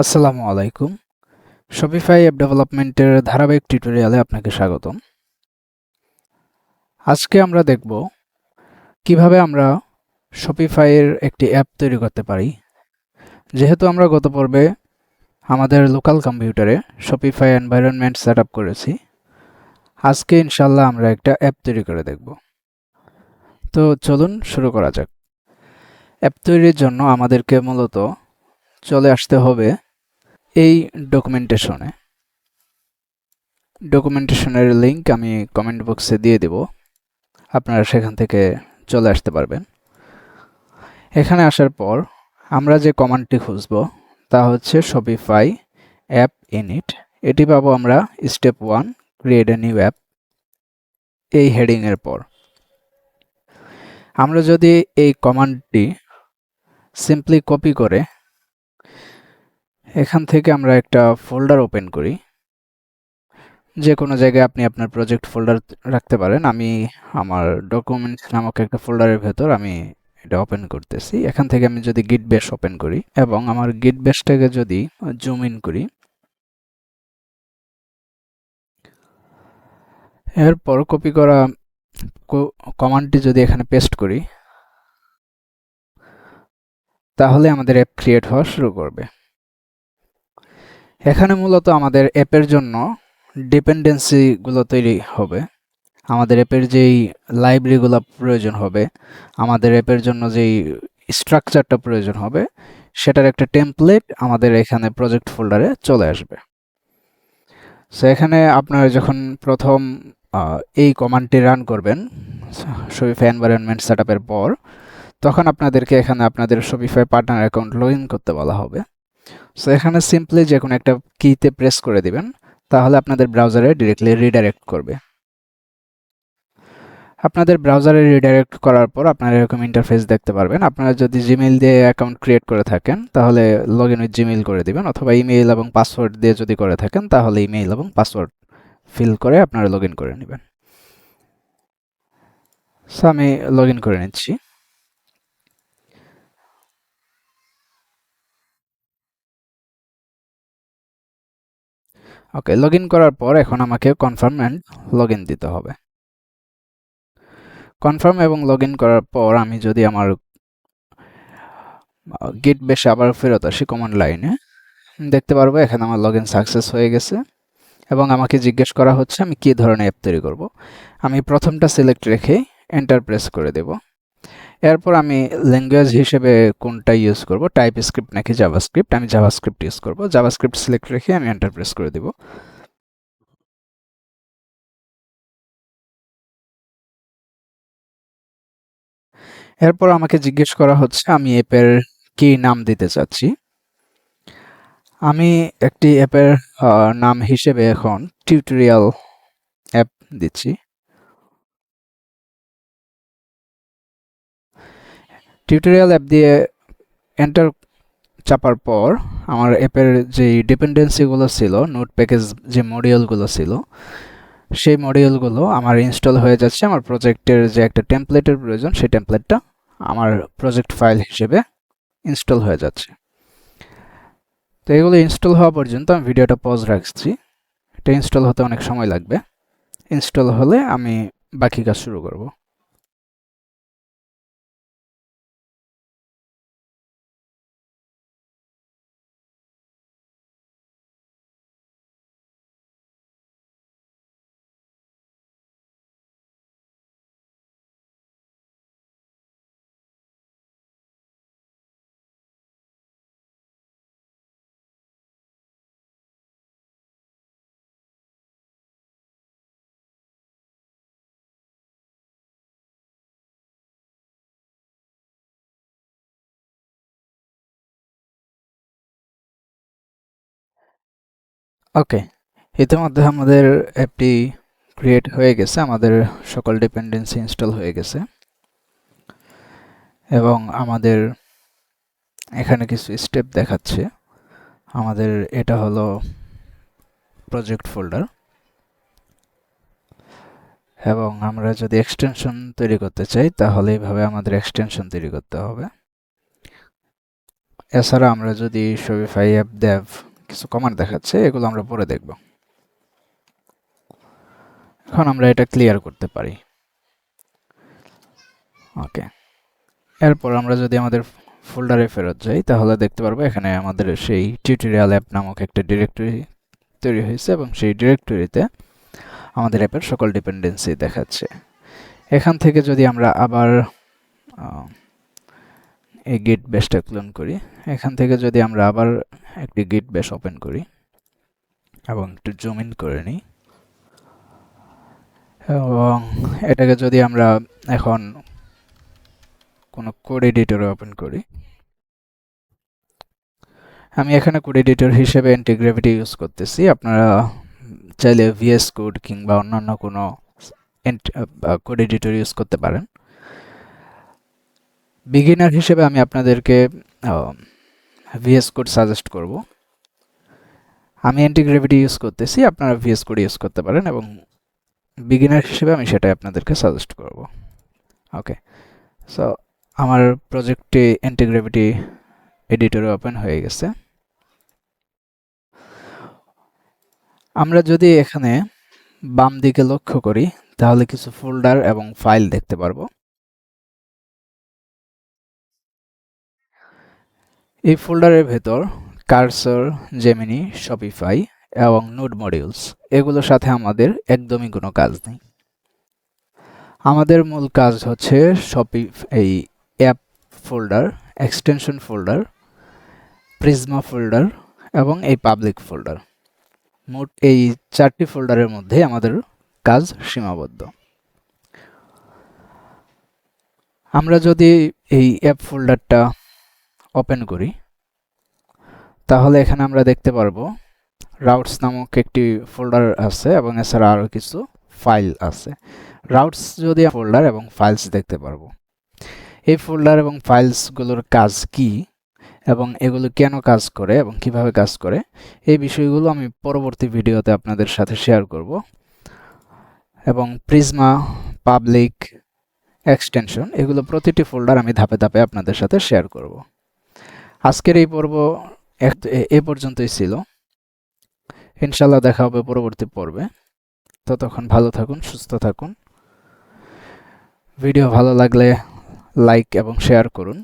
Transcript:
আসসালামু আলাইকুম। Shopify app ডেভেলপমেন্টের ধারাবাহিক টিউটোরিয়ালে আপনাকে স্বাগতম। আজকে আমরা দেখব কিভাবে আমরা শপিফাইয়ের একটি অ্যাপ তৈরি করতে পারি। যেহেতু আমরা গত পর্বে আমাদের লোকাল কম্পিউটারে শপিফাই এনভায়রনমেন্ট সেটআপ করেছি, আজকে ইনশাআল্লাহ আমরা একটা অ্যাপ তৈরি করে দেখব। তো চলুন শুরু করা যাক। অ্যাপ তৈরির জন্য আমাদেরকে মূলত চলে আসতে হবে এই ডকুমেন্টেশনে। ডকুমেন্টেশনের লিংক আমি কমেন্ট বক্সে দিয়ে দেব, আপনারা সেখান থেকে চলে আসতে পারবেন। এখানে আসার পর আমরা যে কমান্ডটি খুঁজব তা হচ্ছে শপিফাই অ্যাপ ইনিট। এটি পাবো আমরা step 1 create a new app এই হেডিং এর পর। আমরা যদি এই কমান্ডটি সিম্পলি কপি করে এখান থেকে আমরা একটা ফোল্ডার ওপেন করি, যে কোনো জায়গায় আপনি আপনার প্রজেক্ট ফোল্ডার রাখতে পারেন। আমি আমার ডকুমেন্টস নামক একটা ফোল্ডারের ভেতর আমি এটা ওপেন করতেছি। এখান থেকে আমি যদি গিট বেশ ওপেন করি এবং আমার গিট বেশটাকে যদি জুম ইন করি, এরপর কপি করা কমান্ডটি যদি এখানে পেস্ট করি, তাহলে আমাদের অ্যাপ ক্রিয়েট হওয়া শুরু করবে। এখানে মূলত আমাদের অ্যাপের জন্য ডিপেন্ডেন্সিগুলো তৈরি হবে। আমাদের অ্যাপের যেই লাইব্রেরিগুলো প্রয়োজন হবে, আমাদের অ্যাপের জন্য যেই স্ট্রাকচারটা প্রয়োজন হবে, সেটার একটা টেমপ্লেট আমাদের এখানে প্রজেক্ট ফোল্ডারে চলে আসবে। সো এখানে আপনারা যখন প্রথম এই কমান্ডটি রান করবেন শপিফাই এনভায়রনমেন্ট সেটআপের পর, তখন আপনাদেরকে এখানে আপনাদের Shopify partner account log in করতে বলা হবে। সো এখানে সিম্পলি যে কোনো একটা কিতে প্রেস করে দিবেন, তাহলে আপনাদের ব্রাউজারে ডিরেক্টলি রিডাইরেক্ট করবে। আপনাদের ব্রাউজারে রিডাইরেক্ট করার পর আপনারা এরকম ইন্টারফেস দেখতে পারবেন। আপনারা যদি জিমেইল দিয়ে অ্যাকাউন্ট ক্রিয়েট করে থাকেন তাহলে লগ ইন উইথ জিমেইল করে দিবেন, অথবা ইমেইল এবং পাসওয়ার্ড দিয়ে যদি করে থাকেন তাহলে ইমেইল এবং পাসওয়ার্ড ফিল করে আপনারা লগ ইন করে নেবেন। সো আমি লগ ইন করে নিচ্ছি। ওকে, লগ ইন করার পর এখন আমাকে কনফার্ম অ্যান্ড লগ ইন দিতে হবে। কনফার্ম এবং লগ ইন করার পর আমি যদি আমার গিট বেশে আবার ফেরত আসি কমান্ড লাইনে, দেখতে পারবো এখানে আমার লগ ইন সাকসেস হয়ে গেছে এবং আমাকে জিজ্ঞেস করা হচ্ছে আমি কী ধরনের অ্যাপ তৈরি করব। আমি প্রথমটা সিলেক্ট রেখে এন্টার প্রেস করে দেব। এরপর আমি ল্যাঙ্গুয়েজ হিসেবে কোনটা ইউজ করব, টাইপ স্ক্রিপ্ট নাকি জাভাস্ক্রিপ্ট, আমি জাভাস্ক্রিপ্ট ইউজ করব। জাভাস্ক্রিপ্ট সিলেক্ট রেখে আমি এন্টার প্রেস করে দেব। এরপর আমাকে জিজ্ঞেস করা হচ্ছে আমি অ্যাপের কি নাম দিতে চাচ্ছি। আমি একটি অ্যাপের নাম হিসেবে এখন টিউটোরিয়াল অ্যাপ দিচ্ছি। টিউটোরিয়াল অ্যাপ দিয়ে এন্টার চাপার পর আমার অ্যাপের যে ডিপেন্ডেন্সিগুলো ছিল, নোট প্যাকেজ যে মডিউলগুলো ছিল, সেই মডিউলগুলো আমার ইনস্টল হয়ে যাচ্ছে। আমার প্রজেক্টের যে একটা টেমপ্লেটের প্রয়োজন, সেই টেমপ্লেটটা আমার প্রজেক্ট ফাইল হিসেবে ইনস্টল হয়ে যাচ্ছে। তো এগুলো ইনস্টল হওয়া পর্যন্ত আমি ভিডিওটা পজ রাখছি। এটা ইনস্টল হতে অনেক সময় লাগবে। ইনস্টল হলে আমি বাকি কাজ শুরু করব। ওকে, ইতিমধ্যে আমাদের অ্যাপটি ক্রিয়েট হয়ে গেছে, আমাদের সকল ডিপেন্ডেন্সি ইনস্টল হয়ে গেছে এবং আমাদের এখানে কিছু স্টেপ দেখাচ্ছে। আমাদের এটা হলো প্রজেক্ট ফোল্ডার এবং আমরা যদি এক্সটেনশন তৈরি করতে চাই তাহলে এইভাবে আমাদের এক্সটেনশন তৈরি করতে হবে। এছাড়া আমরা যদি শপিফাই অ্যাপ দেভ কিছু কমান্ড দেখাচ্ছে, এগুলো আমরা পরে দেখব। এখন আমরা এটা ক্লিয়ার করতে পারি। ওকে, এরপর আমরা যদি আমাদের ফোল্ডারে ফেরত যাই, তাহলে দেখতে পারবো এখানে আমাদের সেই টিউটোরিয়াল অ্যাপ নামক একটা ডিরেক্টরি তৈরি হয়েছে এবং সেই ডিরেক্টরিতে আমাদের অ্যাপের সকল ডিপেন্ডেন্সি দেখাচ্ছে। এখান থেকে যদি আমরা আবার এই গিট বেসটা ক্লোন করি, এখান থেকে যদি আমরা আবার একটি গিট বেস ওপেন করি এবং একটু জুম ইন করে নিই, এবং এটাকে যদি আমরা এখন কোনো কোড এডিটরে ওপেন করি, আমি এখানে কোড এডিটর হিসেবে ইন্টিগ্রেভিটি ইউজ করতেছি। আপনারা চাইলে ভিএস কোড কিংবা অন্যান্য কোনো কোড এডিটর ইউজ করতে পারেন। বিগিনার হিসেবে আমি আপনাদেরকে ভিএস কোড সাজেস্ট করব। আমি ইন্টিগ্রেভিটি ইউজ করতেছি, আপনারা ভিএস কোড ইউজ করতে পারেন, এবং বিগিনার হিসেবে আমি সেটাই আপনাদেরকে সাজেস্ট করব। ওকে, সো আমার প্রজেক্টটি ইন্টিগ্রেভিটি এডিটরে ওপেন হয়ে গেছে। আমরা যদি এখানে বাম দিকে লক্ষ্য করি, তাহলে কিছু ফোল্ডার এবং ফাইল দেখতে পারবো। এই ফোল্ডারের ভেতর কার্সর, জেমিনি, শপিফাই এবং নোড মডিউলস, এগুলোর সাথে আমাদের একদমই কোনো কাজ নেই। আমাদের মূল কাজ হচ্ছে এই app folder, extension folder, Prisma folder এবং এই পাবলিক ফোল্ডার। মোট এই 4টি ফোল্ডারের মধ্যে আমাদের কাজ সীমাবদ্ধ। আমরা যদি এই অ্যাপ ফোল্ডারটা ওপেন করি, তাহলে এখানে আমরা দেখতে পারবো রাউটস নামক একটি ফোল্ডার আছে এবং এছাড়া আরও কিছু ফাইল আছে। রাউটস যদি ফোল্ডার এবং ফাইলস দেখতে পারবো। এই ফোল্ডার এবং ফাইলসগুলোর কাজ কি এবং এগুলো কেন কাজ করে এবং কিভাবে কাজ করে, এই বিষয়গুলো আমি পরবর্তী ভিডিওতে আপনাদের সাথে শেয়ার করব। এবং প্রিজমা, পাবলিক, এক্সটেনশন, এগুলো প্রতিটি ফোল্ডার আমি ধাপে ধাপে আপনাদের সাথে শেয়ার করব। আজকের এই পর্ব এ পর্যন্তই ছিল। ইনশাল্লাহ দেখা হবে পরবর্তী পর্বে। ততক্ষণ ভালো থাকুন, সুস্থ থাকুন। ভিডিও ভালো লাগলে লাইক এবং শেয়ার করুন।